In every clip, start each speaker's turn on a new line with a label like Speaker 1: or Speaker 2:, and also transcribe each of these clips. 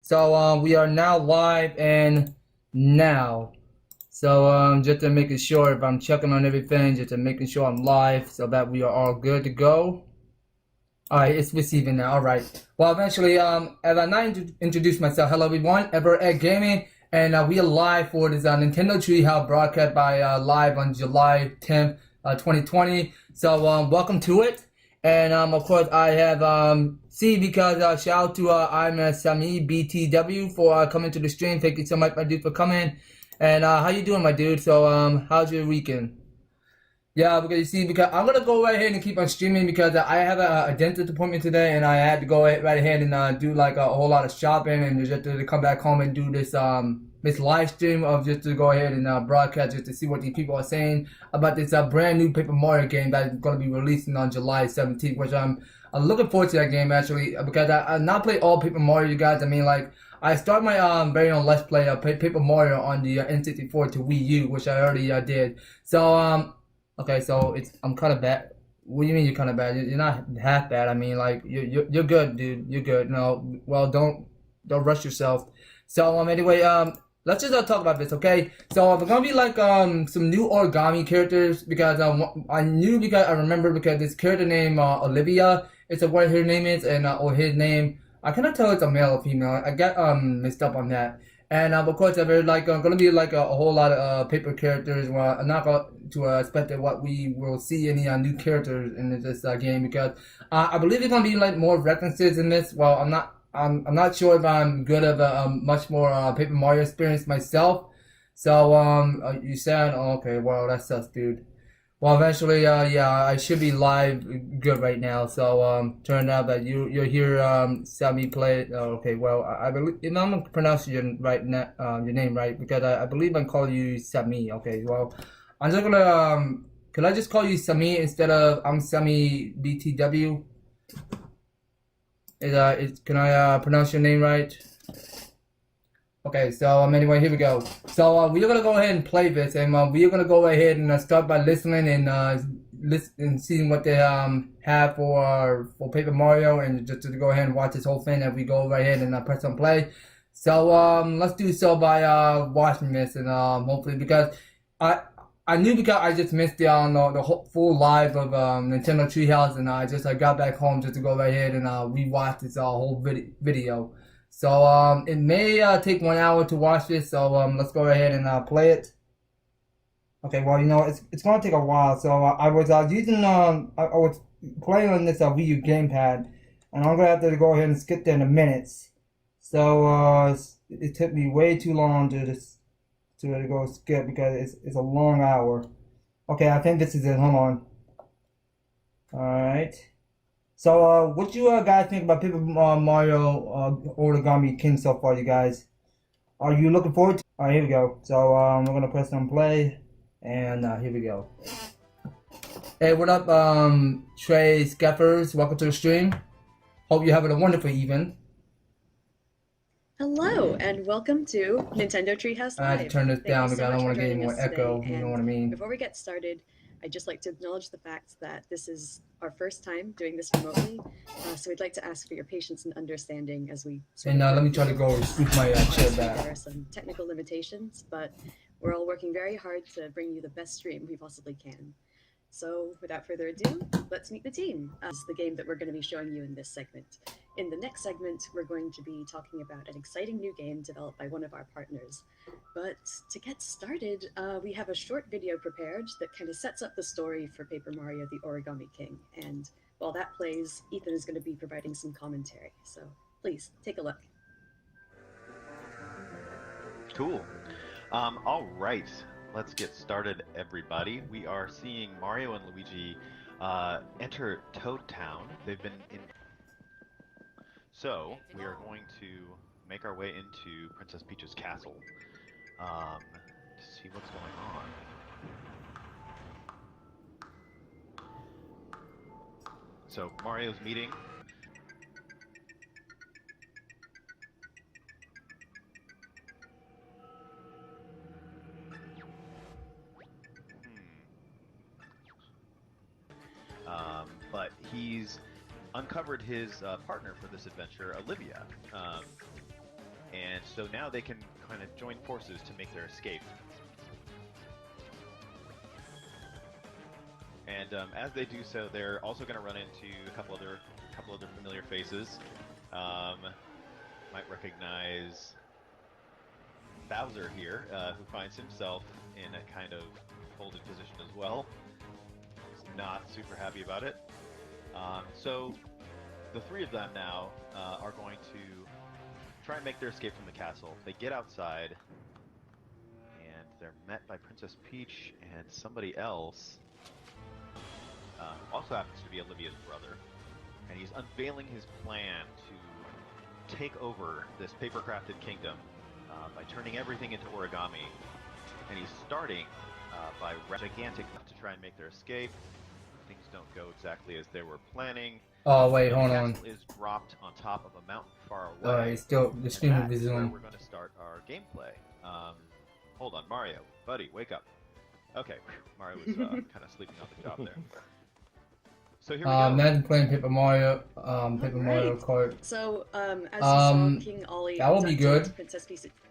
Speaker 1: So we are now live and now. So just to making sure if I'm checking on everything, just to making sure I'm live so that we are all good to go. Alright, it's receiving now. Alright. Well, eventually, as I not introduce myself, hello everyone, EVER-TASTIC, and we are live for this Nintendo TreeHouse broadcast by live on July 10th, 2020. So welcome to it. And of course, I have C because shout out to I'm Sami BTW for coming to the stream. Thank you so much, my dude, for coming. And how you doing, my dude? So how's your weekend? Yeah, because you see, because I'm gonna go right ahead and keep on streaming because I have a dentist appointment today, and I had to go right ahead and do like a whole lot of shopping, and just to come back home and do this live stream of just to go ahead and broadcast just to see what these people are saying about this brand new Paper Mario game that is gonna be releasing on July 17th, which I'm looking forward to that game actually because I not play all Paper Mario, you guys. I mean, like I started my very own Let's Play Paper Mario on the N64 to Wii U, which I already did. So okay, so I'm kind of bad. What do you mean you're kind of bad? You're not half bad. I mean, like you're good, dude. You're good. No, well, don't rush yourself. So anyway, let's just talk about this, okay? So we're gonna be like some new origami characters because I knew because I remember because this character named Olivia. It's what her name is and or his name. I cannot tell it's a male or female. I got mixed up on that. And of course, there's like gonna be like a whole lot of paper characters. Well, I'm not going to expect that what we will see any new characters in this game because I believe it's gonna be like more references in this. Well, I'm not sure if I'm good at much more Paper Mario experience myself. So you said, oh, okay, well that sucks, dude. Well, eventually, yeah, I should be live good right now. So, turned out that you're here, saw me play it. Oh, okay, well, I believe if I'm pronouncing your name right because I believe I'm calling you Sami. Okay, well, I'm just gonna can I just call you Sami instead of I'm Sami BTW? Can I pronounce your name right? Okay, so anyway, here we go. So we're gonna go ahead and play this, and we're gonna go ahead and start by listening and listen and seeing what they have for Paper Mario, and just to go ahead and watch this whole thing as we go right ahead and press on play. So let's do so by watching this, and hopefully because I knew because I just missed the whole full live of Nintendo Treehouse, and I just got back home just to go right ahead and rewatch this whole video. So it may take 1 hour to watch this. So let's go ahead and play it. Okay, well it's gonna take a while. So I was using I was playing on this Wii U gamepad, and I'm gonna have to go ahead and skip there in a minute. So it took me way too long to go skip because it's a long hour. Okay, I think this is it. Hold on. All right. So, what you guys think about Paper Mario Origami King so far, you guys? Are you looking forward to? All right, here we go. So, we're gonna press on play, and here we go. Hey, what up, Trey Scaffers? Welcome to the stream. Hope you're having a wonderful evening.
Speaker 2: Hello, and welcome to Nintendo Treehouse Live.
Speaker 1: I had to turn this down because I don't want to get any more
Speaker 2: joining us
Speaker 1: echo.
Speaker 2: today,
Speaker 1: You know
Speaker 2: and
Speaker 1: what I mean?
Speaker 2: Before we get started, I'd just like to acknowledge the fact that this is our first time doing this remotely, so we'd like to ask for your patience and understanding as we.
Speaker 1: And let me try to go scoop my chair back.
Speaker 2: There are some technical limitations, but we're all working very hard to bring you the best stream we possibly can. So, without further ado, let's meet the team. This is the game that we're going to be showing you in this segment. In the next segment, we're going to be talking about an exciting new game developed by one of our partners. But to get started, we have a short video prepared that kind of sets up the story for Paper Mario the Origami King. And while that plays, Ethan is going to be providing some commentary. So please, take a look.
Speaker 3: Cool. All right. Let's get started, everybody. We are seeing Mario and Luigi enter Toad Town. They've been in... So, we are going to make our way into Princess Peach's castle to see what's going on. So, Mario's meeting. But he's uncovered his partner for this adventure, Olivia. so now they can kind of join forces to make their escape. And as they do so, they're also going to run into a couple other familiar faces. Might recognize Bowser here, who finds himself in a kind of folded position as well. He's not super happy about it. So the three of them now are going to try and make their escape from the castle. They get outside, and they're met by Princess Peach and somebody else. Also happens to be Olivia's brother, and he's unveiling his plan to take over this paper-crafted kingdom by turning everything into origami. And he's starting by gigantic enough to try and make their escape. Things don't go exactly as they were planning.
Speaker 1: Oh wait, hold
Speaker 3: The
Speaker 1: on.
Speaker 3: castle is dropped on top of a mountain far away.
Speaker 1: It's still the stream will
Speaker 3: And
Speaker 1: be
Speaker 3: that's where
Speaker 1: zoom.
Speaker 3: we're going to start our gameplay. Hold on, Mario, buddy, wake up. Okay, Mario was kind of sleeping on the job there. So here we go.
Speaker 1: Imagine playing Paper Mario, Paper Mario
Speaker 2: Alright.
Speaker 1: Kart.
Speaker 2: So, as you saw, King Ollie
Speaker 1: that would be
Speaker 2: abducted
Speaker 1: good.
Speaker 2: Princess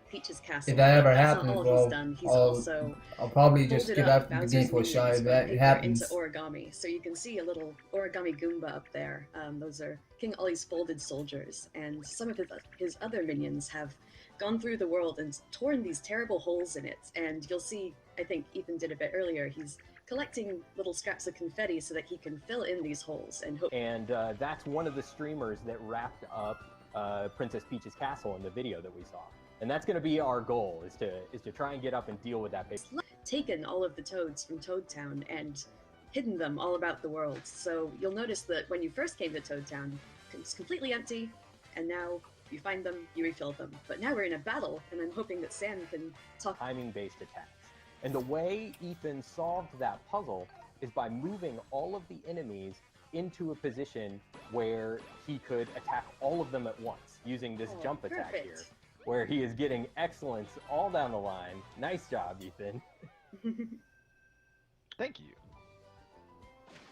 Speaker 2: Peach's castle.
Speaker 1: If that ever
Speaker 2: That's
Speaker 1: happens,
Speaker 2: not all
Speaker 1: well,
Speaker 2: he's done. He's
Speaker 1: I'll
Speaker 2: also
Speaker 1: probably just
Speaker 2: folded
Speaker 1: get
Speaker 2: up
Speaker 1: out the
Speaker 2: Bowser's
Speaker 1: game for a shot
Speaker 2: minions
Speaker 1: if
Speaker 2: from
Speaker 1: that
Speaker 2: paper
Speaker 1: happens.
Speaker 2: into origami. So you can see a little origami Goomba up there. Those are King Ollie's folded soldiers, and some of his other minions have gone through the world and torn these terrible holes in it. And you'll see, I think Ethan did a bit earlier, he's collecting little scraps of confetti so that he can fill in these holes and hope.
Speaker 4: And that's one of the streamers that wrapped up Princess Peach's castle in the video that we saw. And that's going to be our goal, is to try and get up and deal with that paper.
Speaker 2: Taken all of the toads from Toad Town and hidden them all about the world. So you'll notice that when you first came to Toad Town, it's completely empty, and now you find them, you refill them. But now we're in a battle, and I'm hoping that Sam can talk.
Speaker 4: Timing-based attacks. And the way Ethan solved that puzzle is by moving all of the enemies into a position where he could attack all of them at once, using this jump attack
Speaker 2: perfect.
Speaker 4: here, where he is getting excellence all down the line. Nice job, Ethan.
Speaker 3: Thank you.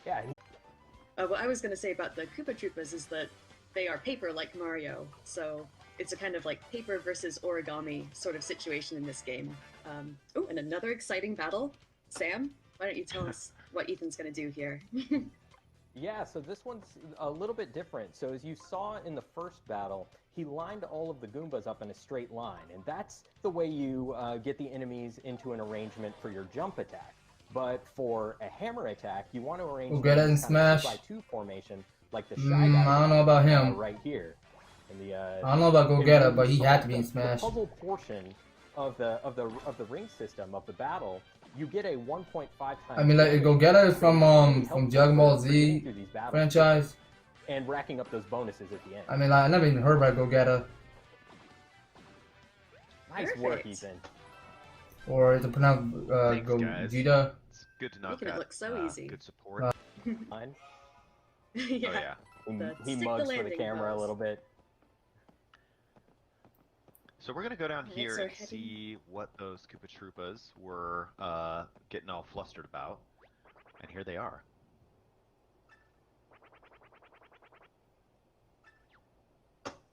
Speaker 4: Yeah, and
Speaker 2: What I was going to say about the Koopa Troopas is that they are paper like Mario, so it's a kind of like paper versus origami sort of situation in this game. Oh, and another exciting battle. Sam, why don't you tell us what Ethan's going to do here?
Speaker 4: yeah, so this one's a little bit different. So as you saw in the first battle, he lined all of the Goombas up in a straight line, and that's the way you get the enemies into an arrangement for your jump attack. But for a hammer attack, you want to arrange
Speaker 1: We'll get it in Smash.
Speaker 4: 2x2 formation, like the Shy Guy
Speaker 1: I don't know about him.
Speaker 4: right here. And the,
Speaker 1: I don't know about Go Getter, but he had to be in Smash.
Speaker 4: The puzzle portion of the ring system of the battle, you get a 1.5 times.
Speaker 1: I mean, like Go Getter is from Dragon Ball Z franchise.
Speaker 4: And racking up those bonuses at the end.
Speaker 1: I mean, like, I never even heard about Go Getter.
Speaker 4: Nice
Speaker 2: Perfect.
Speaker 4: work, Ethan.
Speaker 1: Or is it pronounced
Speaker 3: Thanks, guys.
Speaker 1: Gogeta?
Speaker 3: It's good to know
Speaker 2: Making it look so easy.
Speaker 3: good support.
Speaker 4: Fine.
Speaker 2: Yeah.
Speaker 3: Oh yeah.
Speaker 4: He
Speaker 2: Stick the
Speaker 4: mugs for the
Speaker 2: landing
Speaker 4: camera
Speaker 2: pose.
Speaker 4: a little bit.
Speaker 3: So we're gonna go down
Speaker 2: Alright,
Speaker 3: here
Speaker 2: so
Speaker 3: and
Speaker 2: heading-
Speaker 3: see what those Koopa Troopas were getting all flustered about, and here they are.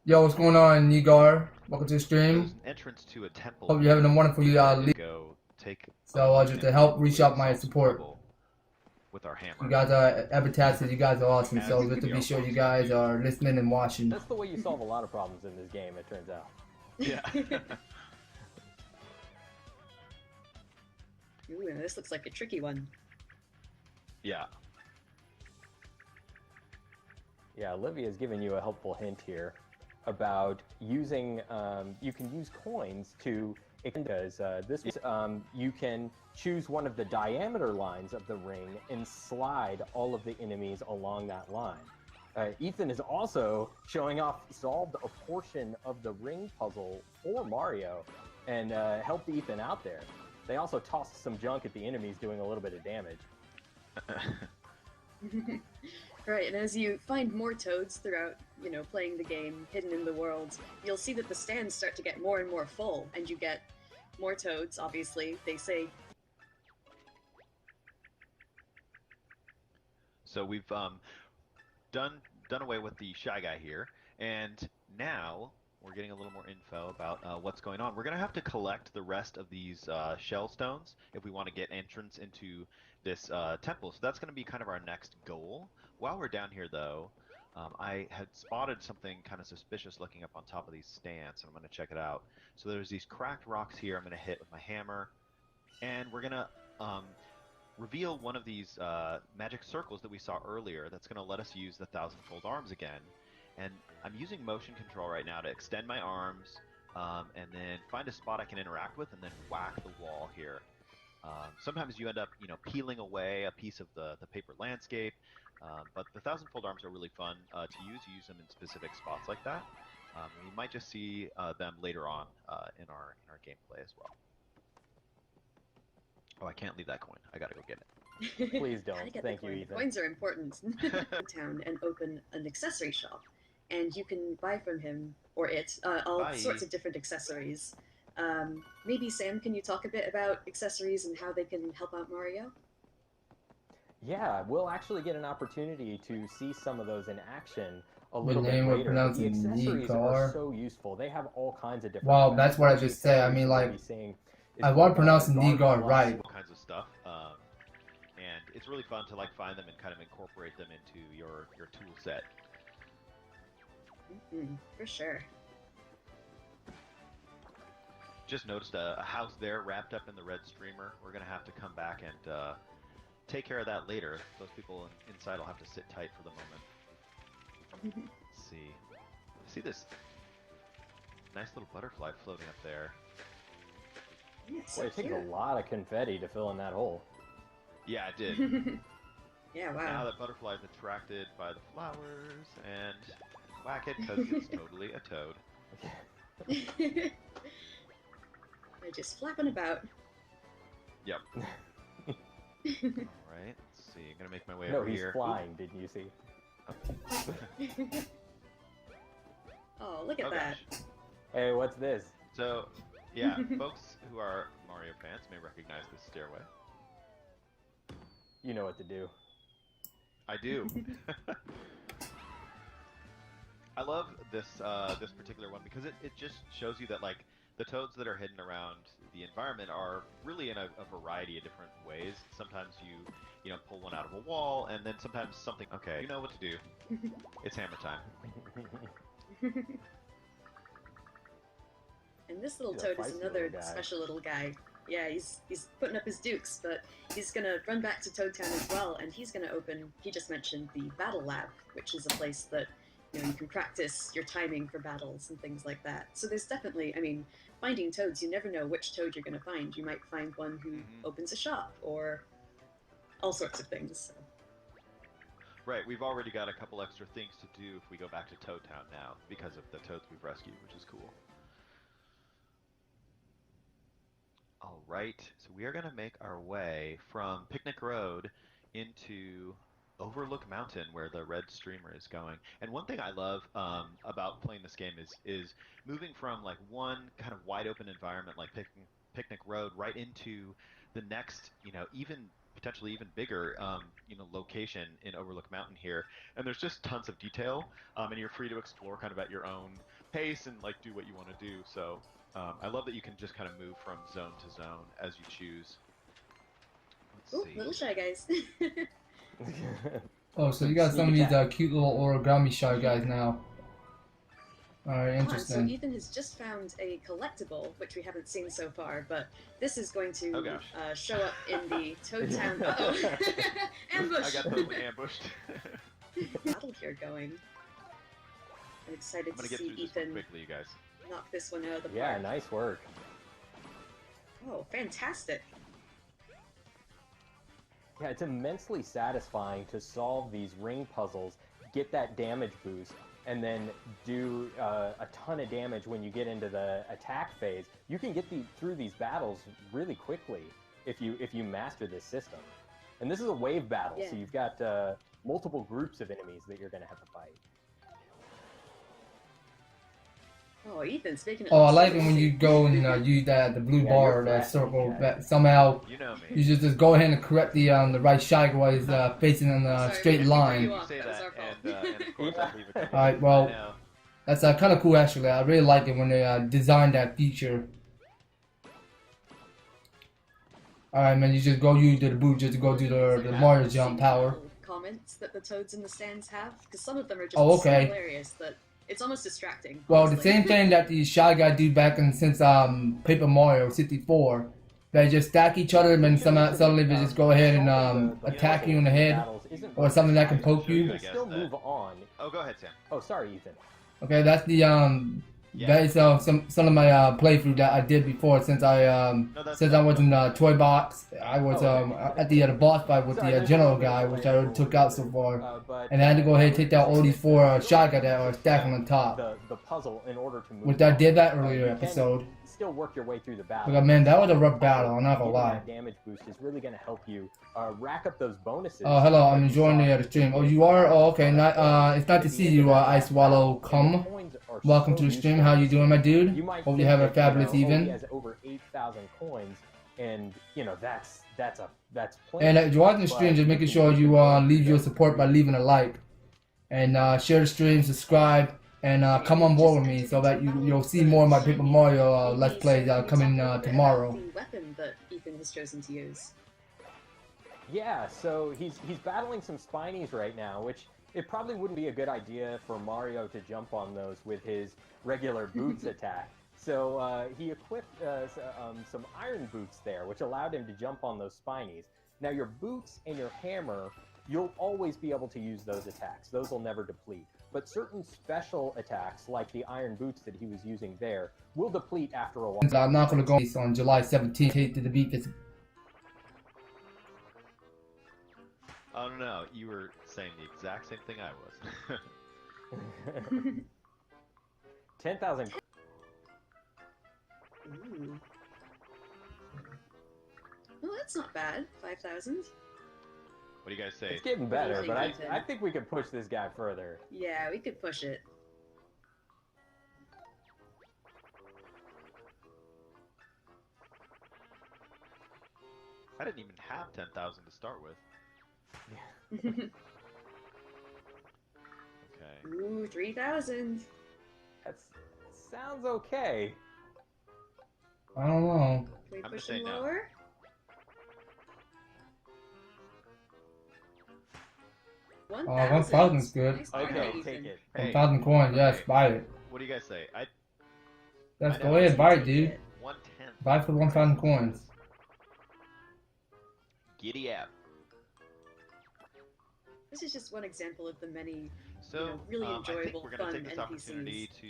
Speaker 1: Yo, what's going on, Nigar? Welcome to the
Speaker 3: There's
Speaker 1: stream.
Speaker 3: an entrance to a temple.
Speaker 1: Hope you're having a wonderful leave.
Speaker 3: Go take.
Speaker 1: So,
Speaker 3: a
Speaker 1: just to
Speaker 3: minute
Speaker 1: help reach out my
Speaker 3: solve some
Speaker 1: support.
Speaker 3: trouble with our hammer.
Speaker 1: You guys are EVER-TASTIC, you guys are awesome.
Speaker 3: As
Speaker 1: So,
Speaker 3: you
Speaker 1: just to
Speaker 3: can
Speaker 1: be
Speaker 3: be
Speaker 1: sure you
Speaker 3: awesome.
Speaker 1: guys are listening and watching.
Speaker 4: That's the way you solve a lot of problems in this game, it turns out.
Speaker 3: Yeah.
Speaker 2: Ooh, this looks like a tricky one.
Speaker 3: Yeah.
Speaker 4: Yeah, Olivia's given you a helpful hint here about using, you can use coins to, because this, you can choose one of the diameter lines of the ring and slide all of the enemies along that line. Ethan is also showing off, solved a portion of the ring puzzle for Mario and helped Ethan out there. They also tossed some junk at the enemies, doing a little bit of damage.
Speaker 2: Right, and as you find more toads throughout, you know, playing the game, hidden in the world, you'll see that the stands start to get more and more full, and you get more toads, obviously. They say...
Speaker 3: So we've done away with the Shy Guy here, and now we're getting a little more info about what's going on. We're going to have to collect the rest of these shell stones if we want to get entrance into this temple. So that's going to be kind of our next goal. While we're down here, though, I had spotted something kind of suspicious looking up on top of these stands, and I'm going to check it out. So there's these cracked rocks here I'm going to hit with my hammer, and we're going to reveal one of these magic circles that we saw earlier that's going to let us use the thousand-fold arms again. And I'm using motion control right now to extend my arms and then find a spot I can interact with and then whack the wall here. Sometimes you end up, peeling away a piece of the paper landscape, but the thousand-fold arms are really fun to use. You use them in specific spots like that. We might just see them later on in our gameplay as well. Oh, I can't leave that coin. I gotta go get it.
Speaker 4: Please don't.
Speaker 2: Gotta get
Speaker 4: Thank
Speaker 2: the
Speaker 4: you,
Speaker 2: coin.
Speaker 4: Ethan.
Speaker 2: Coins are important. Town and open an accessory shop, and you can buy from him or it all
Speaker 3: Bye.
Speaker 2: sorts of different accessories. Maybe Sam, can you talk a bit about accessories and how they can help out Mario?
Speaker 4: Yeah, we'll actually get an opportunity to see some of those in action a
Speaker 1: Your
Speaker 4: little bit
Speaker 1: name was
Speaker 4: later. The
Speaker 1: pronounced
Speaker 4: accessories
Speaker 1: Nigar.
Speaker 4: are so useful. They have all kinds of different.
Speaker 1: Wow, that's what I
Speaker 4: effects.
Speaker 1: just said. I mean,
Speaker 4: You'll
Speaker 1: like,
Speaker 4: be seeing is
Speaker 1: I want to pronounce
Speaker 4: guard
Speaker 1: Nigar
Speaker 4: plus-
Speaker 1: right.
Speaker 3: All kinds of stuff, and it's really fun to find them and kind of incorporate them into your tool set.
Speaker 2: For sure.
Speaker 3: Just noticed a house there wrapped up in the red streamer. We're gonna have to come back and take care of that later. Those people inside will have to sit tight for the moment. Let's see this nice little butterfly floating up there.
Speaker 2: It's
Speaker 4: Boy,
Speaker 2: so
Speaker 4: it takes
Speaker 2: cute.
Speaker 4: a lot of confetti to fill in that hole.
Speaker 3: Yeah, it did.
Speaker 2: Yeah,
Speaker 3: Now
Speaker 2: wow.
Speaker 3: that butterfly is attracted by the flowers and whack it because it's totally a toad.
Speaker 2: They're just flapping about.
Speaker 3: Yep. All right. Let's see. I'm gonna make my way
Speaker 4: No,
Speaker 3: over
Speaker 4: he's
Speaker 3: here.
Speaker 4: flying. Didn't you see?
Speaker 2: Oh, look at
Speaker 3: Oh,
Speaker 2: that.
Speaker 3: gosh.
Speaker 4: Hey, what's this?
Speaker 3: So, yeah, folks who are Mario fans may recognize this stairway.
Speaker 4: You know what to do.
Speaker 3: I do. I love this this particular one because it just shows you that the toads that are hidden around the environment are really in a variety of different ways. Sometimes you pull one out of a wall, and then sometimes something. Okay, you know what to do. It's hammer time.
Speaker 2: And this little
Speaker 4: He's a
Speaker 2: toad is
Speaker 4: feisty
Speaker 2: another
Speaker 4: little guy.
Speaker 2: special little guy. Yeah, he's putting up his dukes, but he's gonna run back to Toad Town as well, and he's gonna open. He just mentioned the Battle Lab, which is a place that you can practice your timing for battles and things like that. So there's definitely, I mean, finding toads, you never know which toad you're gonna find. You might find one who opens a shop or all sorts of things. So.
Speaker 3: Right, we've already got a couple extra things to do if we go back to Toad Town now because of the toads we've rescued, which is cool. Alright, so we are going to make our way from Picnic Road into Overlook Mountain where the red streamer is going. And one thing I love about playing this game is moving from one kind of wide open environment like Picnic Road right into the next, potentially even bigger, location in Overlook Mountain here. And there's just tons of detail, and you're free to explore kind of at your own pace and do what you want to do. So I love that you can just kind of move from zone to zone as you choose. Let's
Speaker 2: Ooh,
Speaker 3: see.
Speaker 2: little shy guys.
Speaker 1: Oh, so you got some of these cute little origami shy guys now. Alright,
Speaker 2: So
Speaker 1: interesting.
Speaker 2: Ethan has just found a collectible, which we haven't seen so far, but this is going to
Speaker 3: Oh, gosh.
Speaker 2: show up in the Toad Town. Uh-oh. Ambush!
Speaker 3: I got them ambushed.
Speaker 2: Battle here going. I'm excited
Speaker 3: I'm gonna
Speaker 2: to
Speaker 3: get
Speaker 2: see
Speaker 3: through this one
Speaker 2: Ethan
Speaker 3: quickly, you guys.
Speaker 2: knock this one out of the
Speaker 4: Yeah,
Speaker 2: park.
Speaker 4: nice work.
Speaker 2: Oh, fantastic.
Speaker 4: Yeah, it's immensely satisfying to solve these ring puzzles, get that damage boost, and then do a ton of damage when you get into the attack phase. You can get through these battles really quickly if you master this system. And this is a wave battle, so
Speaker 2: Yeah.
Speaker 4: you've got multiple groups of enemies that you're going to have to fight.
Speaker 2: Oh, Ethan's making it
Speaker 1: Oh, I
Speaker 2: look
Speaker 1: like
Speaker 2: so
Speaker 1: it when
Speaker 2: easy.
Speaker 1: you go and use the blue
Speaker 4: Yeah,
Speaker 1: bar
Speaker 4: you're
Speaker 1: or that
Speaker 4: fast,
Speaker 1: circle.
Speaker 4: yeah.
Speaker 1: That somehow
Speaker 3: You know me.
Speaker 1: you just go ahead and correct the right shy while he's facing in a
Speaker 2: Sorry,
Speaker 1: straight
Speaker 2: we cut
Speaker 1: line.
Speaker 2: you
Speaker 3: You
Speaker 2: off.
Speaker 3: say
Speaker 2: That was
Speaker 3: that,
Speaker 2: our fault.
Speaker 3: and of course
Speaker 4: Yeah.
Speaker 3: I'll leave it.
Speaker 1: Alright, well,
Speaker 3: I know.
Speaker 1: That's kind of cool actually. I really like it when they designed that feature. Alright man, you just go use the boot just to go do the Mario jump power.
Speaker 2: Comments that the toads in the stands have, because some of them are just
Speaker 1: Oh,
Speaker 2: so
Speaker 1: okay.
Speaker 2: hilarious that it's almost distracting.
Speaker 1: Well, the
Speaker 2: honestly.
Speaker 1: same thing that the Shy Guy do back in since Paper Mario 64. They just stack each other and then suddenly they just go ahead and attack you in the head. Or something that can poke you.
Speaker 4: You can still move on.
Speaker 3: Oh, go ahead, Sam.
Speaker 4: Oh, sorry, Ethan.
Speaker 1: Okay, that's the that is some of my playthrough that I did before since I was in Toy Box. I was at the boss fight with the general guy, which I already took out so far, and I had to go ahead and take out all these 4 Shy Guys that are stacking on top.
Speaker 4: The puzzle in order to move.
Speaker 1: Which I did that
Speaker 4: on.
Speaker 1: earlier
Speaker 4: You can
Speaker 1: episode.
Speaker 4: Still work your way through the battle.
Speaker 1: But man, that was a rough battle. I'm not gonna
Speaker 4: Getting
Speaker 1: lie.
Speaker 4: that damage boost is really going to help you rack up those bonuses.
Speaker 1: Oh, hello, I'm enjoying the stream. Oh, you are? Oh, okay. It's nice to see you, Ice Swallow. Come. Welcome to the stream. How you doing, my dude? Hope you have a fabulous evening.
Speaker 4: He has over 8,000 coins, and you know that's plenty.
Speaker 1: And if you're watching the stream, just making sure you leave your support by leaving a like, and share the stream, subscribe, and come on board with me so that you'll see more of my Paper Mario Let's Plays coming tomorrow.
Speaker 2: The weapon that Ethan has chosen to use.
Speaker 4: Yeah, so he's battling some Spinies right now, which it probably wouldn't be a good idea for Mario to jump on those with his regular boots attack. So he equipped some iron boots there, which allowed him to jump on those Spinies. Now your boots and your hammer, you'll always be able to use those attacks. Those will never deplete. But certain special attacks, like the iron boots that he was using there, will deplete after a while.
Speaker 1: I'm not going to go on July 17th to beat this.
Speaker 3: Oh no, you were saying the exact same thing I was.
Speaker 4: 10,000.
Speaker 2: Ooh. Well, that's not bad. 5,000.
Speaker 3: What do you guys say?
Speaker 4: It's getting
Speaker 2: What do you
Speaker 4: better, but
Speaker 2: think, Ethan?
Speaker 4: I think we could push this guy further.
Speaker 2: Yeah, we could push it.
Speaker 3: I didn't even have 10,000 to start with. Okay.
Speaker 2: Ooh, 3,000.
Speaker 4: That sounds okay.
Speaker 1: I don't know.
Speaker 2: Can we
Speaker 3: I'm
Speaker 2: push
Speaker 3: gonna
Speaker 2: him
Speaker 3: say no.
Speaker 2: lower?
Speaker 1: Oh,
Speaker 2: 1,000.
Speaker 1: 1,000 is good.
Speaker 2: Nice bargain,
Speaker 4: Okay,
Speaker 2: Ethan.
Speaker 4: take it.
Speaker 3: Hey,
Speaker 1: 1,000 coins, yes, buy it.
Speaker 3: what do you guys say?
Speaker 1: Let's
Speaker 3: I
Speaker 1: go
Speaker 3: know.
Speaker 1: ahead, buy it, dude.
Speaker 3: 110.
Speaker 1: Buy for 1,000 coins.
Speaker 3: Giddy up.
Speaker 2: This is just one example of the many
Speaker 3: So,
Speaker 2: really
Speaker 3: I
Speaker 2: enjoyable,
Speaker 3: think we're going to
Speaker 2: fun
Speaker 3: take this opportunity
Speaker 2: NPCs.
Speaker 3: to...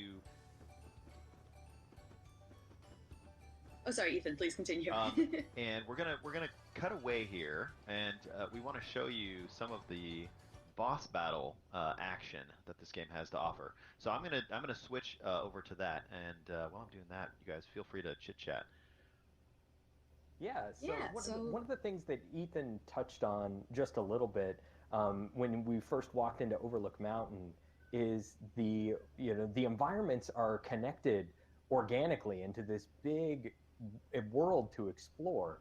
Speaker 2: Oh, sorry, Ethan. Please continue.
Speaker 3: And we're gonna cut away here, and we want to show you some of the boss battle action that this game has to offer. So I'm gonna switch over to that, and while I'm doing that, you guys feel free to chit chat.
Speaker 4: Yeah, so,
Speaker 2: Yeah,
Speaker 4: one of the things that Ethan touched on just a little bit when we first walked into Overlook Mountain is the environments are connected organically into this big world to explore,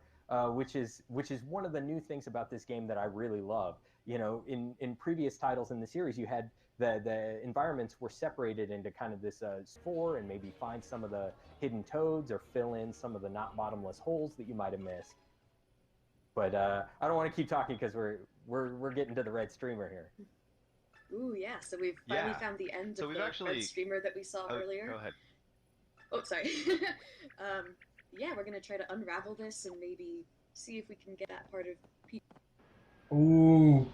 Speaker 4: which is one of the new things about this game that I really love. You know, in previous titles in the series, you had the environments were separated into kind of this spore, and maybe find some of the hidden toads or fill in some of the not bottomless holes that you might have missed. But I don't want to keep talking because we're getting to the red streamer here.
Speaker 2: Ooh, yeah. So we've finally
Speaker 3: Yeah.
Speaker 2: found the end
Speaker 3: So
Speaker 2: of
Speaker 3: we've
Speaker 2: the
Speaker 3: actually-
Speaker 2: red streamer that we saw earlier.
Speaker 3: Go ahead.
Speaker 2: Oh, sorry. Yeah, we're gonna try to unravel this and maybe see if we can get that part of
Speaker 1: Ooh.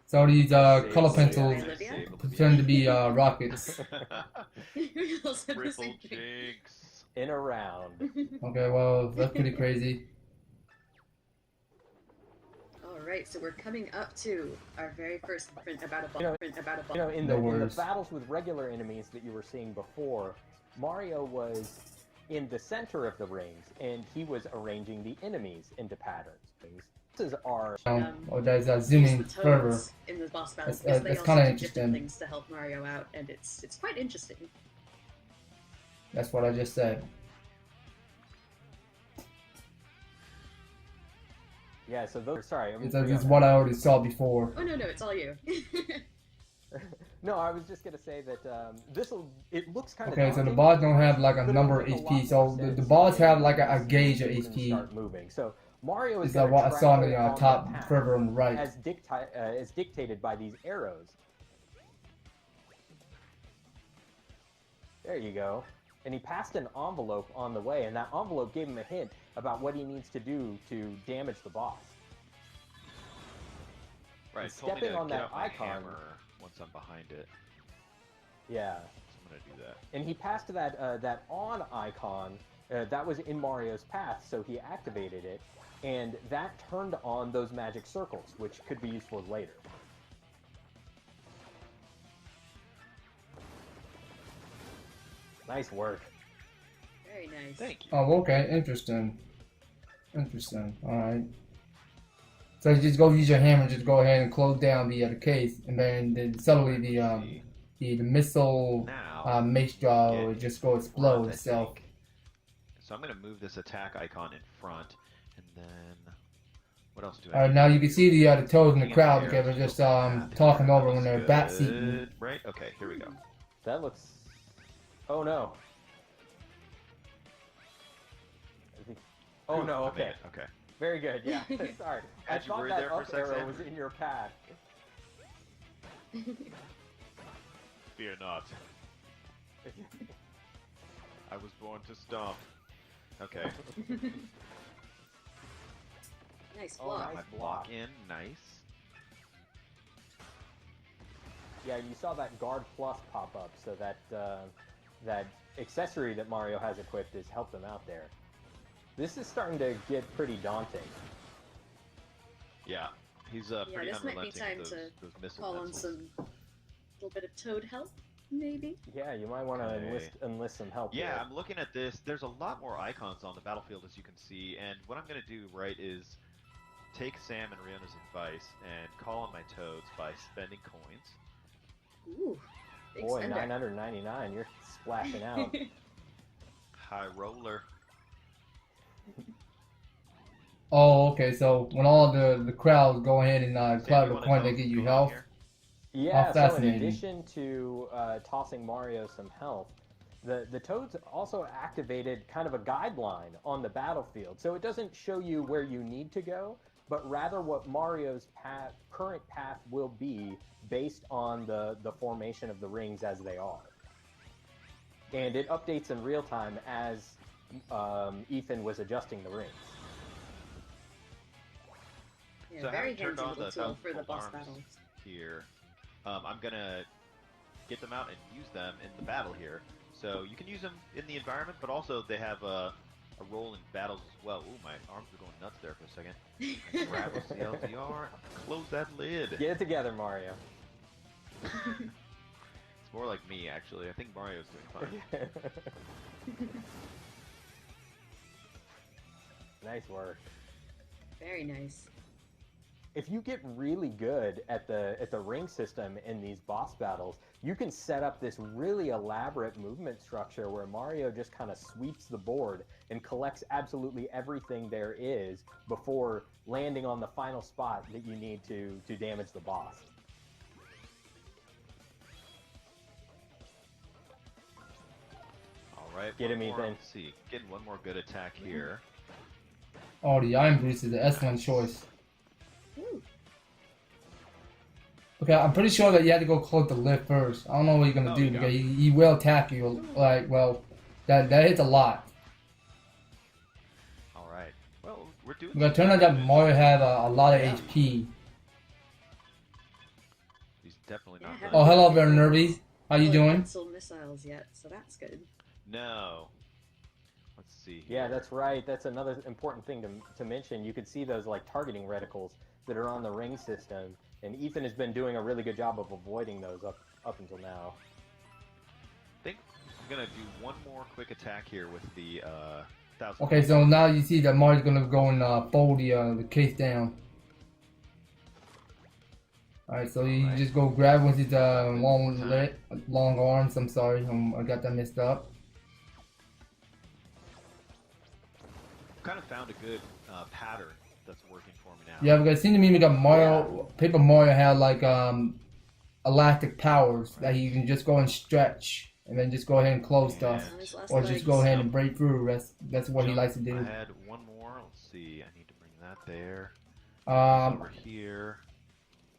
Speaker 1: So these color
Speaker 4: Save,
Speaker 1: pencils
Speaker 2: Olivia?
Speaker 1: pretend to be rockets.
Speaker 2: We also said the
Speaker 3: Triple
Speaker 2: same thing.
Speaker 3: jinx.
Speaker 4: In a round.
Speaker 1: Okay, well, that's pretty crazy.
Speaker 2: Alright, so we're coming up to our very first print about a ball.
Speaker 4: You know- You know, in
Speaker 1: No
Speaker 4: the
Speaker 1: worries.
Speaker 4: battles with regular enemies that you were seeing before, Mario was in the center of the rings, and he was arranging the enemies into patterns. This is our
Speaker 1: Or there's
Speaker 2: use
Speaker 1: zooming
Speaker 2: the
Speaker 1: further.
Speaker 2: toads in the boss battles
Speaker 1: That's-
Speaker 2: because they
Speaker 1: that's
Speaker 2: also
Speaker 1: kinda
Speaker 2: do
Speaker 1: interesting.
Speaker 2: different things to help Mario out, and it's quite interesting.
Speaker 1: That's what I just said.
Speaker 4: yeah. So those. Sorry,
Speaker 1: It's what I already saw before.
Speaker 2: Oh no, it's all you.
Speaker 4: No, I was just gonna say that it looks kind of
Speaker 1: Okay, so the boss don't have like a number of HP. So the boss have like a gauge of HP.
Speaker 4: Start moving. So Mario is
Speaker 1: Is that what I saw on the
Speaker 4: travel
Speaker 1: top
Speaker 4: path
Speaker 1: further on the right?
Speaker 4: as dictated by these arrows. There you go. And he passed an envelope on the way, and that envelope gave him a hint about what he needs to do to damage the boss.
Speaker 3: Right,
Speaker 4: And
Speaker 3: told me
Speaker 4: stepping
Speaker 3: to
Speaker 4: on
Speaker 3: get
Speaker 4: that
Speaker 3: out my
Speaker 4: icon.
Speaker 3: hammer once I'm behind it.
Speaker 4: Yeah.
Speaker 3: So I'm gonna do that.
Speaker 4: And he passed that on icon that was in Mario's path, so he activated it, and that turned on those magic circles, which could be useful later. Nice work.
Speaker 2: Very nice.
Speaker 3: Thank you.
Speaker 1: Oh, okay, interesting. Interesting. All right. So you just go use your hammer, just go ahead and close down the case, and then suddenly the missile
Speaker 3: Now,
Speaker 1: maestro will
Speaker 3: get
Speaker 1: just go explode
Speaker 3: front, I
Speaker 1: itself.
Speaker 3: think. So I'm gonna move this attack icon in front, and then what else do I?
Speaker 1: All right,
Speaker 3: need?
Speaker 1: now you can see the toads in the
Speaker 3: Looking at
Speaker 1: crowd
Speaker 3: the
Speaker 1: because they're
Speaker 3: arrows,
Speaker 1: just
Speaker 3: path
Speaker 1: talking
Speaker 3: here.
Speaker 1: over
Speaker 3: That
Speaker 1: when they're
Speaker 3: looks
Speaker 1: back seating.
Speaker 3: good. Right? Okay, here we go.
Speaker 4: That looks... Oh no. I think... Oh no,
Speaker 3: I made
Speaker 4: okay.
Speaker 3: it, okay.
Speaker 4: Very good, yeah. Sorry. I
Speaker 3: Had you
Speaker 4: thought
Speaker 3: worried
Speaker 4: that
Speaker 3: there for a
Speaker 4: up arrow
Speaker 3: second?
Speaker 4: was in your path.
Speaker 3: Fear not. I was born to stomp. Okay.
Speaker 2: Nice
Speaker 4: Oh,
Speaker 2: block.
Speaker 4: nice
Speaker 3: I block in. Nice.
Speaker 4: Yeah, you saw that Guard Plus pop up, so that that accessory that Mario has equipped has helped him out there. This is starting to get pretty daunting.
Speaker 3: Yeah. He's pretty
Speaker 2: this might be
Speaker 3: unrelenting
Speaker 2: time
Speaker 3: with
Speaker 2: to
Speaker 3: those missile
Speaker 2: Call on
Speaker 3: missiles.
Speaker 2: some little bit of toad help, maybe.
Speaker 4: Yeah, you might want to
Speaker 3: Okay.
Speaker 4: enlist some help
Speaker 3: Yeah,
Speaker 4: here.
Speaker 3: I'm looking at this. There's a lot more icons on the battlefield, as you can see, and what I'm going to do, right, is take Sam and Riona's advice and call on my toads by spending coins.
Speaker 2: Ooh, big
Speaker 4: Boy,
Speaker 2: spender.
Speaker 4: 999, you're splashing out.
Speaker 3: High roller.
Speaker 1: Oh, okay. So when all the crowds go ahead and
Speaker 3: Sam,
Speaker 1: cloud
Speaker 3: you
Speaker 1: the
Speaker 3: wanna
Speaker 1: coin,
Speaker 3: tell
Speaker 1: they
Speaker 3: us
Speaker 1: get
Speaker 3: what's
Speaker 1: you
Speaker 3: going on
Speaker 1: health.
Speaker 3: here?
Speaker 4: Yeah, so in
Speaker 1: fascinating.
Speaker 4: addition to tossing Mario some health, the Toads also activated kind of a guideline on the battlefield. So it doesn't show you where you need to go, but rather what Mario's current path will be based on the formation of the rings as they are. And it updates in real time as Ethan was adjusting the rings.
Speaker 2: Yeah,
Speaker 3: So
Speaker 2: very
Speaker 3: having turned
Speaker 2: handy
Speaker 3: on
Speaker 2: little
Speaker 3: the
Speaker 2: tool for the
Speaker 3: thousand
Speaker 2: boss
Speaker 3: alarms
Speaker 2: battles.
Speaker 3: here, I'm gonna get them out and use them in the battle here. So you can use them in the environment, but also they have a role in battles as well. Ooh, my arms are going nuts there for a second. Grab the LTR, close that lid.
Speaker 4: Get it together, Mario.
Speaker 3: It's more like me, actually. I think Mario's doing fine.
Speaker 4: Nice work.
Speaker 2: Very nice.
Speaker 4: If you get really good at the ring system in these boss battles, you can set up this really elaborate movement structure where Mario just kind of sweeps the board and collects absolutely everything there is before landing on the final spot that you need to damage the boss.
Speaker 3: All right.
Speaker 4: Get him,
Speaker 3: one more-
Speaker 4: Ethan.
Speaker 3: Let's see. Getting one more good attack here.
Speaker 1: Oh, the Iron Boost is an excellent choice.
Speaker 2: Ooh.
Speaker 1: Okay, I'm pretty sure that you have to go close the lid first. I don't know what you're gonna
Speaker 3: Oh,
Speaker 1: do
Speaker 3: yeah.
Speaker 1: because he will attack you. Like, well, that hits a lot.
Speaker 3: All right. Well, we're doing.
Speaker 1: Because it
Speaker 3: some
Speaker 1: turned out that
Speaker 3: damage.
Speaker 1: Mario had a lot of
Speaker 3: Yeah.
Speaker 1: HP.
Speaker 3: He's definitely not.
Speaker 2: Yeah,
Speaker 3: done.
Speaker 1: Oh, hello there, Nervy. How you
Speaker 2: Haven't
Speaker 1: doing?
Speaker 2: canceled missiles yet, so that's good.
Speaker 3: No. Let's see.
Speaker 4: Yeah,
Speaker 3: here.
Speaker 4: that's right. That's another important thing to mention. You could see those like targeting reticles that are on the ring system, and Ethan has been doing a really good job of avoiding those up until now.
Speaker 3: I think I'm gonna do one more quick attack here with the 1000.
Speaker 1: Okay, so now you see that Mario's gonna go and fold the case down. Alright, so you
Speaker 3: Alright.
Speaker 1: just go grab with his long arms. I'm sorry, I got that messed up.
Speaker 3: Kind of found a good pattern that's working for me now.
Speaker 1: Yeah, because it seemed to me we got Mario, Paper Mario had like a elastic powers that he can just go and stretch and then just go ahead and close stuff,
Speaker 2: On his last
Speaker 1: or just
Speaker 2: legs.
Speaker 1: go ahead and break through. That's what he
Speaker 3: Jump
Speaker 1: likes to do.
Speaker 3: ahead one more. Let's see. I need to bring that there. Over
Speaker 1: Um,
Speaker 3: here.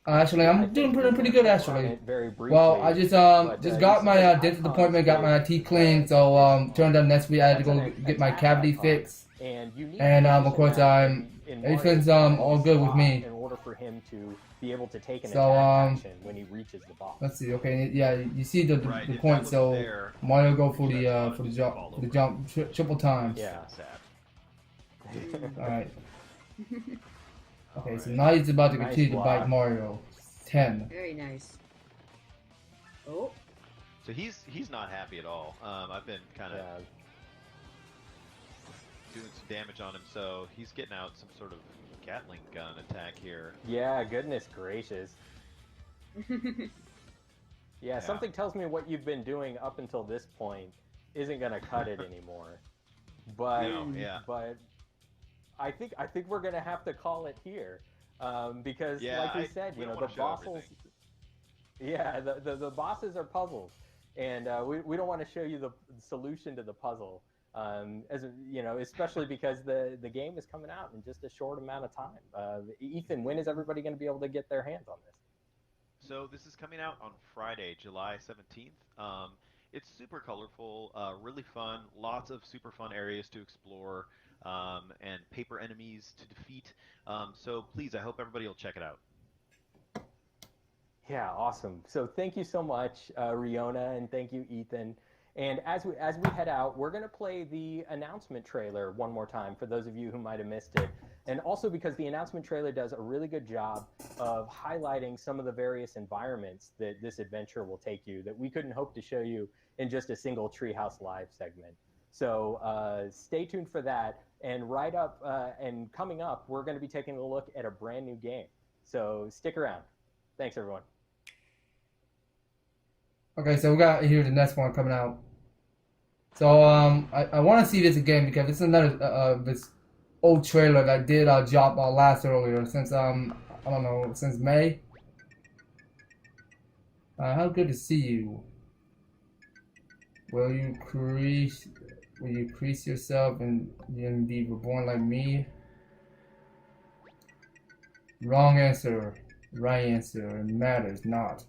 Speaker 1: actually, I'm doing pretty good actually.
Speaker 4: Very briefly.
Speaker 1: Well, I just
Speaker 4: but,
Speaker 1: just
Speaker 4: you
Speaker 1: got
Speaker 4: see
Speaker 1: my
Speaker 4: those
Speaker 1: dentist
Speaker 4: icons
Speaker 1: appointment, got my
Speaker 4: with,
Speaker 1: teeth cleaned, so turned out next week I had to
Speaker 4: that's
Speaker 1: go
Speaker 4: an
Speaker 1: get my
Speaker 4: attack
Speaker 1: cavity
Speaker 4: icon.
Speaker 1: fixed.
Speaker 4: And you need
Speaker 1: And
Speaker 4: to
Speaker 1: of
Speaker 4: position
Speaker 1: course
Speaker 4: that
Speaker 1: I'm
Speaker 4: in
Speaker 1: everything's
Speaker 4: Mario's
Speaker 1: all good with
Speaker 4: slot
Speaker 1: me.
Speaker 4: in order for him to be able to take an
Speaker 1: So,
Speaker 4: attack action when he reaches the boss.
Speaker 1: Let's see. Okay, yeah, you see the
Speaker 3: Right,
Speaker 1: the
Speaker 3: if
Speaker 1: point.
Speaker 3: that
Speaker 1: So
Speaker 3: was there,
Speaker 1: Mario go for
Speaker 3: that's
Speaker 1: the
Speaker 3: not
Speaker 1: for the
Speaker 3: just
Speaker 1: jump
Speaker 3: fall
Speaker 1: for the
Speaker 3: over.
Speaker 1: jump triple times.
Speaker 4: Yeah.
Speaker 3: Sad.
Speaker 1: All right. Okay, so
Speaker 3: Alright.
Speaker 1: now he's about to
Speaker 4: Nice
Speaker 1: continue to
Speaker 4: block.
Speaker 1: bite Mario. 10.
Speaker 2: Very nice. Oh,
Speaker 3: So he's not happy at all. I've been kind of
Speaker 4: Yeah.
Speaker 3: doing some damage on him, so he's getting out some sort of Gatling gun attack here.
Speaker 4: Yeah, goodness gracious. Yeah, something tells me what you've been doing up until this point isn't gonna cut it anymore. But
Speaker 3: No, yeah.
Speaker 4: but I think we're gonna have to call it here, because
Speaker 3: Yeah,
Speaker 4: like we said,
Speaker 3: we
Speaker 4: you know,
Speaker 3: don't
Speaker 4: the
Speaker 3: wanna show
Speaker 4: bosses.
Speaker 3: everything.
Speaker 4: Yeah, the bosses are puzzles, and we don't want to show you the solution to the puzzle. As you know, especially because the game is coming out in just a short amount of time. Ethan, when is everybody going to be able to get their hands on this?
Speaker 3: So this is coming out on Friday, July 17th. It's super colorful, really fun, lots of super fun areas to explore, and paper enemies to defeat. So please, I hope everybody will check it out.
Speaker 4: Yeah, awesome. So thank you so much, Riona, and thank you, Ethan. And as we head out, we're going to play the announcement trailer one more time for those of you who might have missed it. And also because the announcement trailer does a really good job of highlighting some of the various environments that this adventure will take you that we couldn't hope to show you in just a single TreeHouse Live segment. So stay tuned for that. And right up and coming up, we're going to be taking a look at a brand new game. So stick around. Thanks, everyone.
Speaker 1: Okay, so we got here the next one coming out. So I want to see this again because this is another this old trailer that did drop last earlier since I don't know, since May. How good to see you. Will you crease yourself and be reborn like me? Wrong answer. Right answer. It matters not.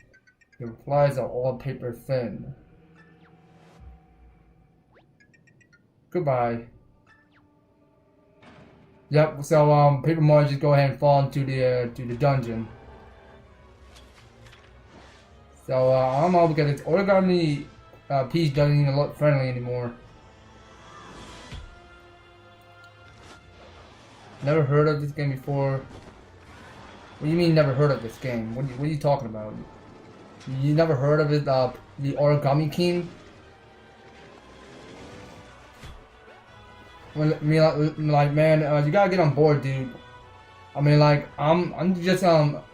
Speaker 1: The replies are all paper thin. Goodbye. Yep, so Paper Mario just go ahead and fall into the dungeon. So I don't know because it's Origami Peach doesn't even look friendly anymore. Never heard of this game before. What do you mean never heard of this game? What are you talking about? You never heard of it, the Origami King? Well, I mean, like man, you gotta get on board, dude. I mean, like, I'm just want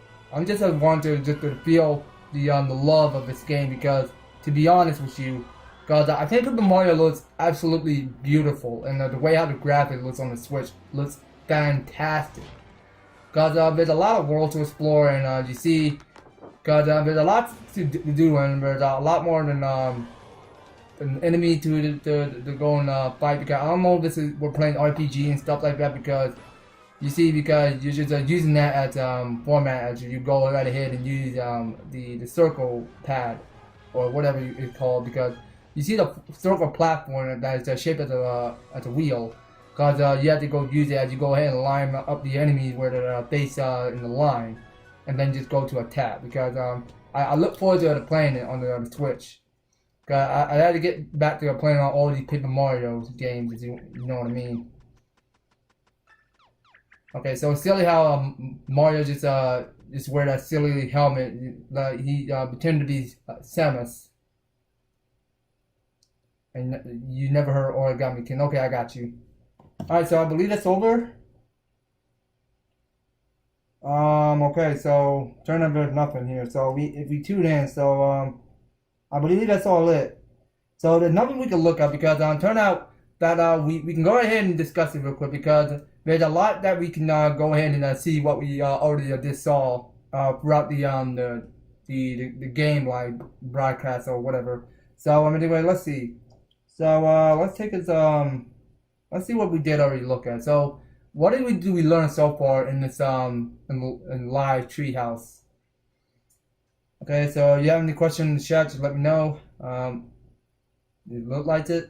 Speaker 1: to just to feel the love of this game because, to be honest with you, God, I think Paper Mario looks absolutely beautiful, and the way how the graphics looks on the Switch looks fantastic. God, there's a lot of world to explore, and you see. Cause there's a lot to do, and there's a lot more than an enemy to go and fight. Because I don't know if this is we're playing RPG and stuff like that. Because you see, because you're just using that as format as you go right ahead and use the circle pad or whatever it's called. Because you see the circle platform that is shaped as a wheel. Because you have to go use it as you go ahead and line up the enemies where they're face in the line. And then just go to attack because I look forward to playing it on the Switch. Cause I had to get back to playing on all these Paper Mario games, if you know what I mean. Okay, so it's silly how Mario just wear that silly helmet. Like he pretended to be Samus. And you never heard Origami King. Okay, I got you. All right, so I believe that's over. Okay, so turn on there's nothing here. So if we tune in, so I believe that's all it. So there's nothing we can look at because turn out that we can go ahead and discuss it real quick because there's a lot that we can go ahead and see what we already just saw throughout the the game like broadcast or whatever. So anyway, let's see. So let's take this let's see what we did already look at. So what did we learn so far in this in live treehouse? Okay, so if you have any questions in the chat, just let me know. It looked like it.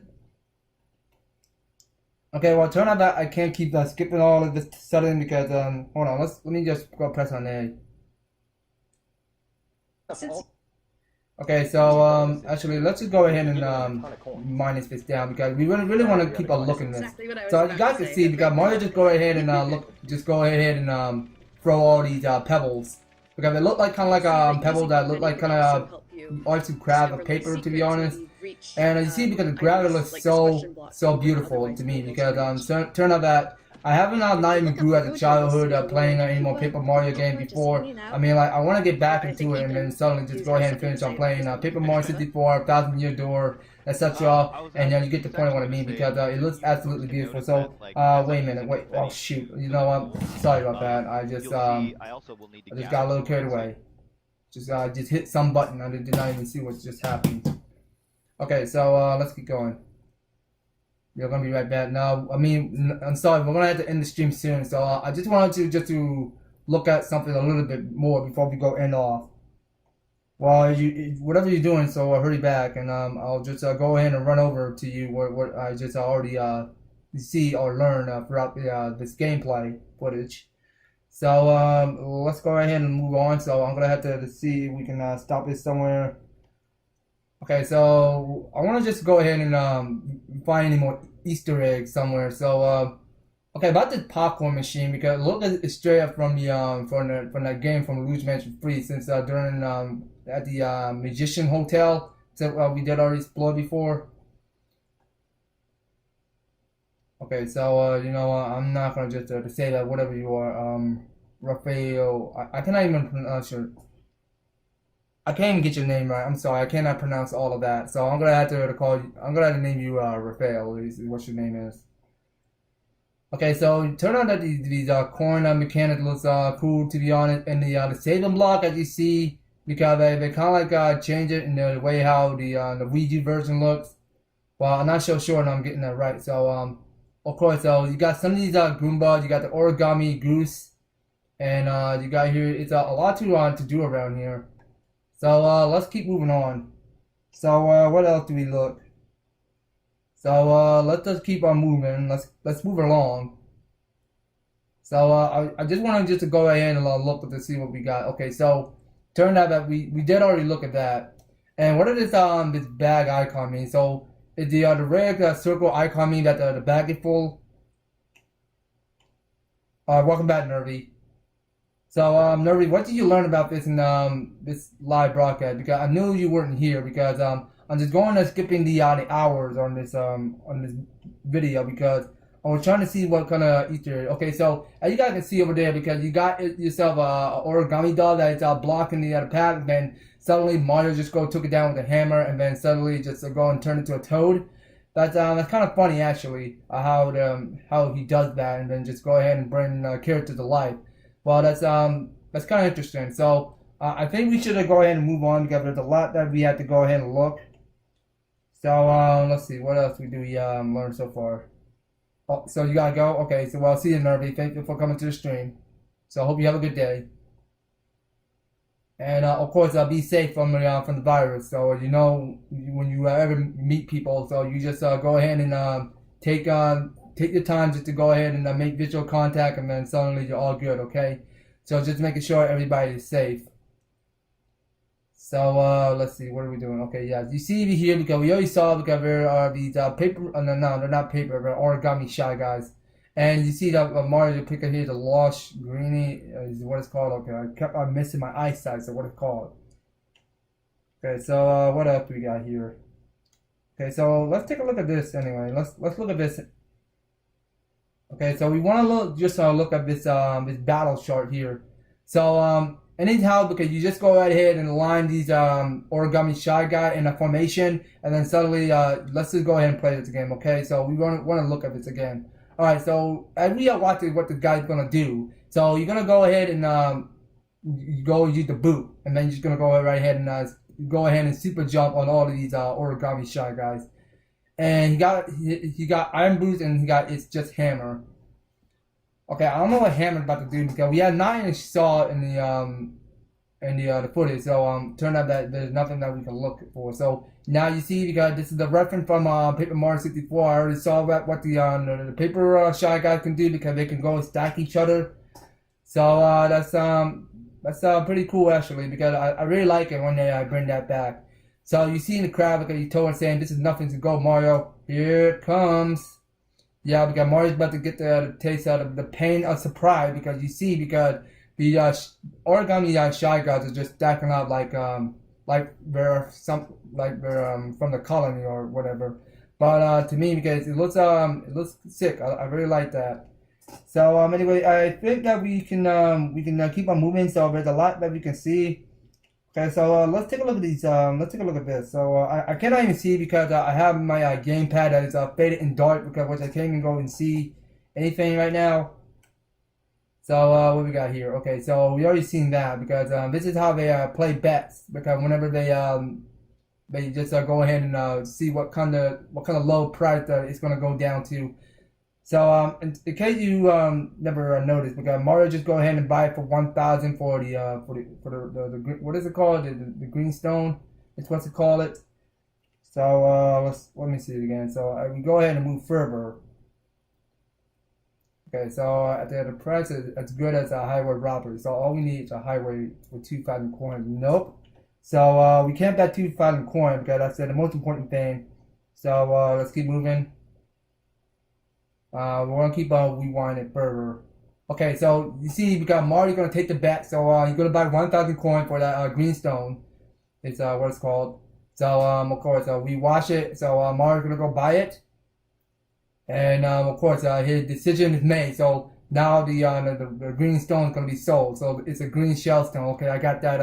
Speaker 1: Okay, well, it turned out that I can't keep skipping all of this setting because hold on, let me just go press on A.
Speaker 2: Since
Speaker 1: Okay, so actually, let's just go ahead and minus this down because we really want to keep a look in this.
Speaker 2: exactly what I was
Speaker 1: So
Speaker 2: about
Speaker 1: you guys
Speaker 2: to
Speaker 1: can
Speaker 2: say,
Speaker 1: see
Speaker 2: but
Speaker 1: because
Speaker 2: right
Speaker 1: Mario
Speaker 2: now-
Speaker 1: just go ahead and just go ahead and throw all these pebbles because they look like kind of like pebbles that look like kind of arts and craft of paper, to be honest. And you see because the gravity looks so beautiful to me because turned out that I haven't not even grew as a childhood playing any more Paper Mario game before. I mean, like I want to get back into it and then suddenly just go ahead and finish on playing Paper Mario 64, 1000 Year Door, etc. And you get the point of what I mean because it looks absolutely beautiful. So wait a minute, wait, oh shoot, you know what? Sorry about that. I just got a little carried away. Just hit some button. I did not even see what just happened. Okay, so let's keep going. We're gonna be right back. Now, I mean, I'm sorry, we're gonna have to end the stream soon. So I just wanted to look at something a little bit more before we go end off. Well, whatever you're doing, so hurry back, and I'll just go ahead and run over to you what I just already see or learn throughout this gameplay footage. So let's go ahead and move on. So I'm gonna have to see if we can stop it somewhere. Okay, so I want to just go ahead and find any more Easter eggs somewhere. So okay, about this popcorn machine because look at it straight up from the from that game from Luigi's Mansion 3 since during at the Magician Hotel that we did already explore before. Okay, so you know I'm not gonna just to say that whatever you are, Raphael. I cannot even pronounce your. I can't even get your name right. I'm sorry, I cannot pronounce all of that. So I'm gonna have to call you. I'm gonna have to name you Raphael. Is what your name is. Okay, so it turned out that these coin mechanics looks cool to be honest, and the saving block as you see because they kind of like change it in the way how the Wii U version looks. Well, I'm not so sure and I'm getting that right. So of course, so you got some of these Goombas. You got the origami goose, and you got here. It's a lot to do around here. So let's keep moving on. So what else do we look? So let's just keep on moving. Let's move along. So I just wanted to go ahead and look to see what we got. Okay, so turned out that we did already look at that. And what does this bag icon mean? So is the red circle icon mean that the bag is full? Welcome back, Nervy. So, Nervy, what did you learn about this in this live broadcast? Because I knew you weren't here because I'm just going and skipping the hours on this video because I was trying to see what kind of Easter. Okay, so as you guys can see over there, because you got yourself a origami doll that is blocking the path, and then suddenly Mario just took it down with a hammer, and then suddenly just go and turn it into a toad. That's kind of funny actually how he does that, and then just go ahead and bring character to life. Well, that's kind of interesting. So I think we should go ahead and move on because there's a lot that we have to go ahead and look. So let's see what else we learn so far. Oh, so you gotta go. Okay. So well, see you, Nervy. Thank you for coming to the stream. So I hope you have a good day. And of course, be safe from the virus. So you know when you ever meet people, so you just go ahead and take your time just to go ahead and make visual contact, and then suddenly you're all good, okay? So just making sure everybody is safe. So let's see, what are we doing? Okay, yeah, you see here because we already saw because there are these paper. No, they're not paper. They're origami shy guys. And you see that Mario picture here, the Lost Greenie is what it's called. Okay, I kept on missing my eyesight, so what it's called. Okay, so what else do we got here? Okay, so let's take a look at this anyway. Let's look at this. Okay, so we want to look at this this battle chart here. So anyhow, because you just go right ahead and align these origami shy guy in a formation, and then suddenly let's just go ahead and play this game. Okay, so we want to look at this again. All right, so as we are watching what the guy's gonna do, so you're gonna go ahead and you go use the boot, and then you're just gonna go right ahead and super jump on all of these origami shy guys. And he got iron boots, and he got it's just hammer. Okay, I don't know what hammer's about to do because we had 9-inch saw in the footage, so turned out that there's nothing that we can look for. So now you see, because this is the reference from Paper Mario 64. I already saw what the paper shy guys can do, because they can go and stack each other. So that's pretty cool actually, because I really like it when they bring that back. So you see in the crowd, because you told him saying, "This is nothing to go, Mario. Here it comes." Yeah, because Mario's about to get the taste out of the pain of surprise, because you see, because the origami shy guys are just stacking up like they're from the colony or whatever. But to me, because it looks sick. I really like that. So anyway, I think that we can keep on moving. So there's a lot that we can see. Okay, so let's take a look at these. Let's take a look at this. So I cannot even see, because I have my gamepad that is faded in dark, because I can't even go and see anything right now. So what we got here? Okay, so we already seen that, because this is how they play bets, because whenever they just go ahead and see what kind of low price that it's gonna go down to. So in case you never noticed, because Mario just go ahead and buy it for 1,000 for the what is it called, the green stone? It's what to call it. So let me see it again. So we go ahead and move further. Okay, so at the price is as good as a highway robbery. So all we need is a highway for 2,000 coins. Nope. So we can't bet 2,000 coins, because that's the most important thing. So let's keep moving. We're gonna keep on rewinding further. Okay, so you see, we got Mario gonna take the bet. So he's gonna buy 1,000 coins for that green stone. It's what it's called. So of course we watch it. So Mario's gonna go buy it, and of course his decision is made. So now the green stone is gonna be sold. So it's a green shell stone. Okay, I got that.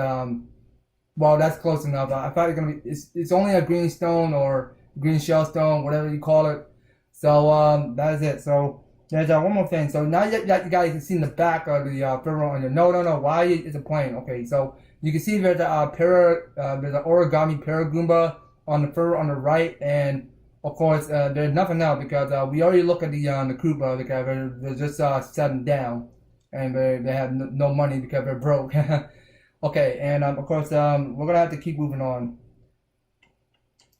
Speaker 1: Well, that's close enough. I thought it's only a green stone or green shell stone, whatever you call it. So that is it. So there's one more thing. So now you guys can see in the back of the furrow on your no. Why is it playing? Okay, so you can see there's there's an origami Paragoomba on the furrow on the right, and of course there's nothing now, because we already looked at the Koopa, because they're just sitting down, and they have no money because they're broke. Okay, and of course we're gonna have to keep moving on.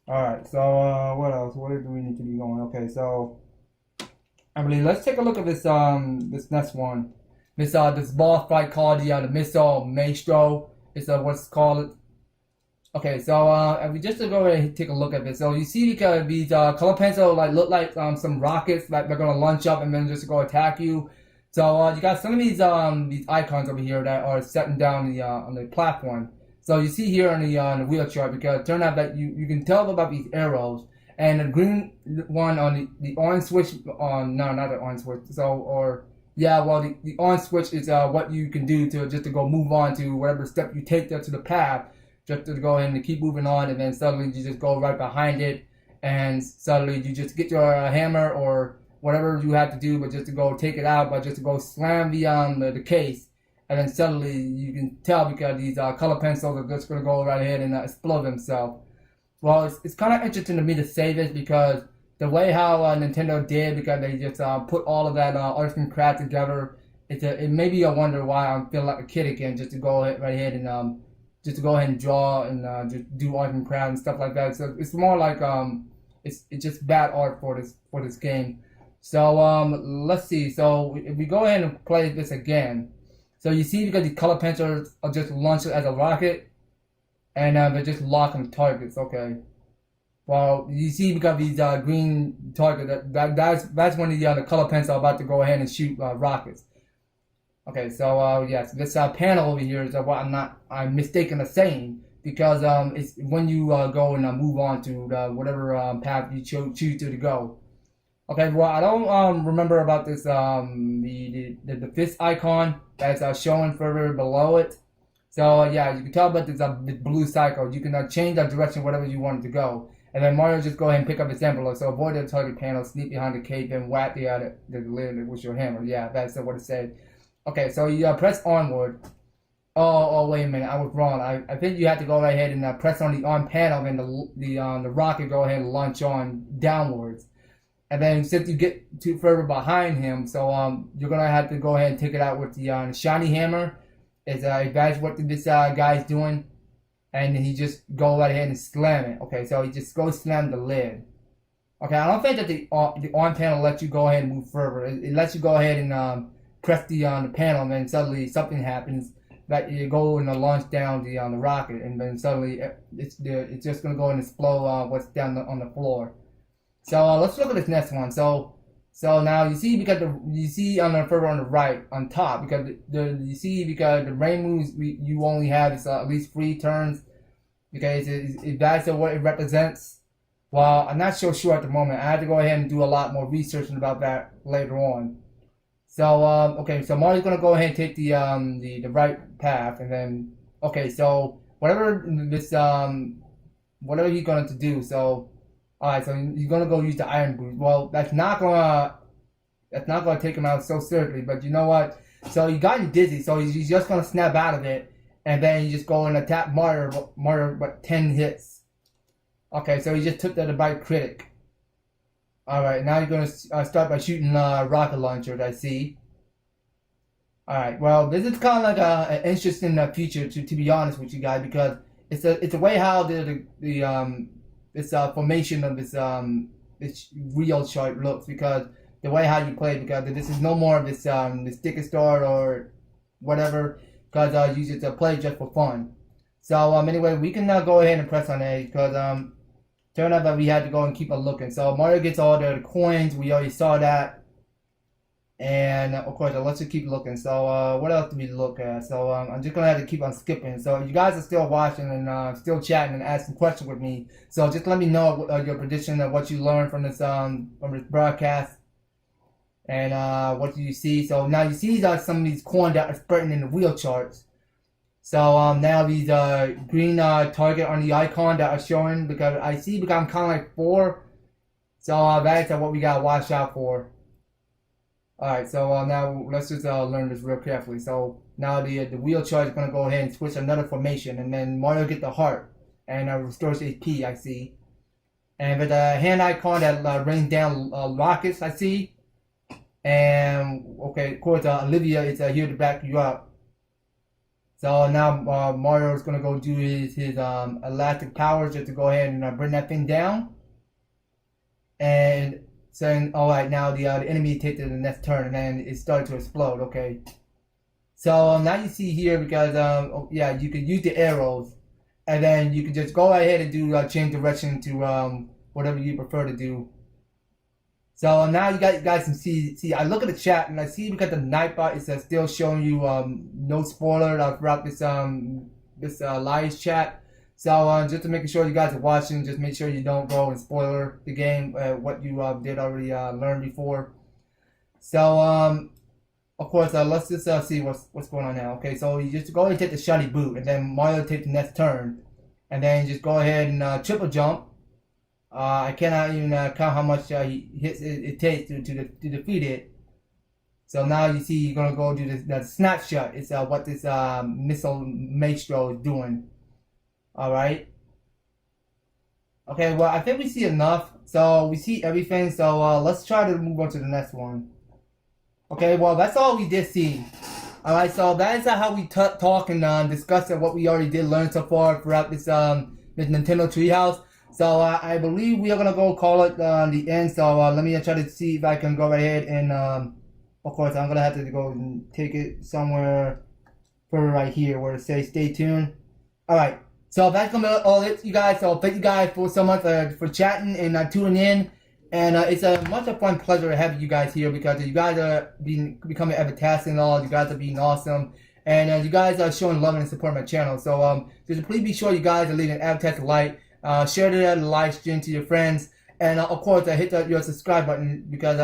Speaker 1: Alright, so what else? Where do we need to be going? Okay, so I believe let's take a look at this this next one. This boss fight called the Missile Maestro. It's what's called. Okay, so and we just to go ahead and take a look at this. So you see, because these color pencil look like some rockets, like they're gonna launch up and then just go attack you. So you got some of these icons over here that are setting down on the platform. So you see here on the wheel chart, because it turned out that you can tell about these arrows, and the green one on the orange switch on, no, not the orange switch. So the orange switch is what you can do to go move on to whatever step you take there to the path, just to go ahead and keep moving on, and then suddenly you just go right behind it, and suddenly you just get your hammer or whatever you have to do, but just to go take it out, but just to go slam the case. And then suddenly you can tell, because these color pencils are just going to go right ahead and explode themselves. Well, it's kind of interesting to me to say this, because the way how Nintendo did, because they just put all of that arts and crafts together, it made me wonder why I'm feeling like a kid again, just to go right ahead and just to go ahead and draw and just do art and crafts and stuff like that. So it's more like it's just bad art for this game. So let's see. So if we go ahead and play this again. So you see, because the color pencils are just launched as a rocket, and they're just locking targets. Okay. Well, you see, because these green targets, that's when the color pencil are about to go ahead and shoot rockets. Okay, so yes, this panel over here is what I'm mistaken of saying, because it's when you go and move on to whatever path you choose to go. Okay, well, I don't remember about this the fifth icon that's showing further below it. So yeah, you can tell about this blue cycle. You can change that direction whatever you want it to go. And then Mario just go ahead and pick up his envelope. So avoid the target panel, sneak behind the cave, and whack the lid with your hammer. Yeah, that's what it said. Okay, so you press onward. Oh, wait a minute. I was wrong. I think you have to go right ahead and press on the on panel, and the rocket go ahead and launch on downwards. And then since you get too further behind him, so you're gonna have to go ahead and take it out with the shiny hammer. That's what this guy's doing, and he just go right ahead and slam it. Okay, so he just goes slam the lid. Okay, I don't think that the on panel lets you go ahead and move further. It lets you go ahead and press the panel, and then suddenly something happens that you go and launch down the rocket, and then suddenly it's just gonna go and explode what's down on the floor. So let's look at this next one. So now you see because you see on the further on the right on top because because the rain moves you only have is at least 3 turns because that's what it represents. Well, I'm not so sure at the moment. I have to go ahead and do a lot more research about that later on. So okay, so Mario's gonna go ahead and take the right path, and then okay, so whatever he's going to do. So alright, so he's gonna go use the iron boot. Well, that's not gonna take him out so certainly, but you know what? So he got him dizzy, so he's just gonna snap out of it, and then you just go and attack Mario, but 10 hits. Okay, so he just took that by critic. Alright, now you're gonna start by shooting rocket launchers, I see. Alright, well, this is kind of like an interesting feature to be honest with you guys, because it's a way how this formation of this real chart looks, because the way how you play, because this is no more of this stick and start or whatever, because you just play just for fun. So anyway, we can go ahead and press on A, because turned out that we had to go and keep on looking. So Mario gets all the coins, we already saw that. And of course, let's just keep looking. So what else do we look at? So I'm just gonna have to keep on skipping. So you guys are still watching and still chatting and asking questions with me. So just let me know your prediction of what you learned from this broadcast, and what do you see. So now you see some of these coins that are spreading in the wheel charts. So now these green target on the icon that are showing, because I'm kind of like 4. So that's what we gotta watch out for. Alright, so now let's just learn this real carefully. So now the wheel chart is going to go ahead and switch another formation, and then Mario get the heart and restores HP, I see. And with the hand icon that rains down rockets, I see. And okay, of course, Olivia is here to back you up. So now Mario is going to go do his elastic powers just to go ahead and bring that thing down. And saying, alright, now the enemy takes it the next turn, and then it started to explode. Okay. So now you see here, because yeah, you can use the arrows, and then you can just go ahead and do change direction to whatever you prefer to do. So now you guys can see. I look at the chat, and I see because the Nightbot is still showing you no spoiler throughout this live chat. So just to make sure you guys are watching, just make sure you don't go and spoiler the game, what you did already learn before. So of course, let's just see what's going on now. Okay, so you just go ahead and take the shiny boot, and then Mario takes the next turn, and then just go ahead and triple jump. I cannot even count how much hits it takes to defeat it. So now you see you're gonna go do the snapshot. It's what this missile maestro is doing. Alright. Okay, well, I think we see enough. So we see everything. So let's try to move on to the next one. Okay, well, that's all we did see. Alright, so that is how we talk and discuss what we already did learn so far throughout this Nintendo TreeHouse. So I believe we are going to go call it the end. So let me try to see if I can go right ahead and, of course, I'm going to have to go and take it somewhere further right here where it says stay tuned. Alright. So that's gonna be all it, you guys. So thank you guys so much for chatting and tuning in. And it's a much of fun pleasure having you guys here, because you guys are becoming EVER-TASTIC and all. You guys are being awesome, and you guys are showing love and support my channel. So just please be sure you guys are leaving an EVER-TASTIC like, share the live stream to your friends, and of course hit your subscribe button, because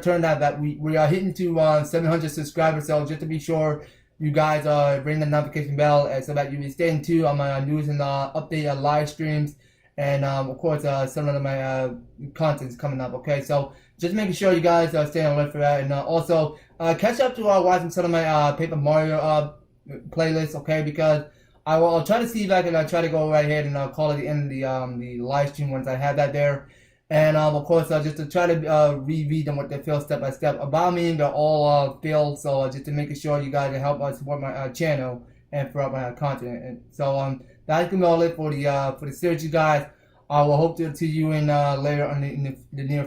Speaker 1: turned out that we are hitting to 700 subscribers. So just to be sure, you guys ring the notification bell so that you will stay in tune on my news and update live streams, and of course some of my content is coming up. Okay, so just making sure you guys stay alert for that, and also catch up to watching some of my Paper Mario playlist, okay? Because I'll try to see if I can try to go right ahead and call it the end of the live stream once I have that there. And of course, just to try to reread them what they feel step by step. About me, they're all filled, so just to making sure you guys can help us support my channel and for my content. And so that's gonna be all it for the series, you guys. I will hope to see you in later in the near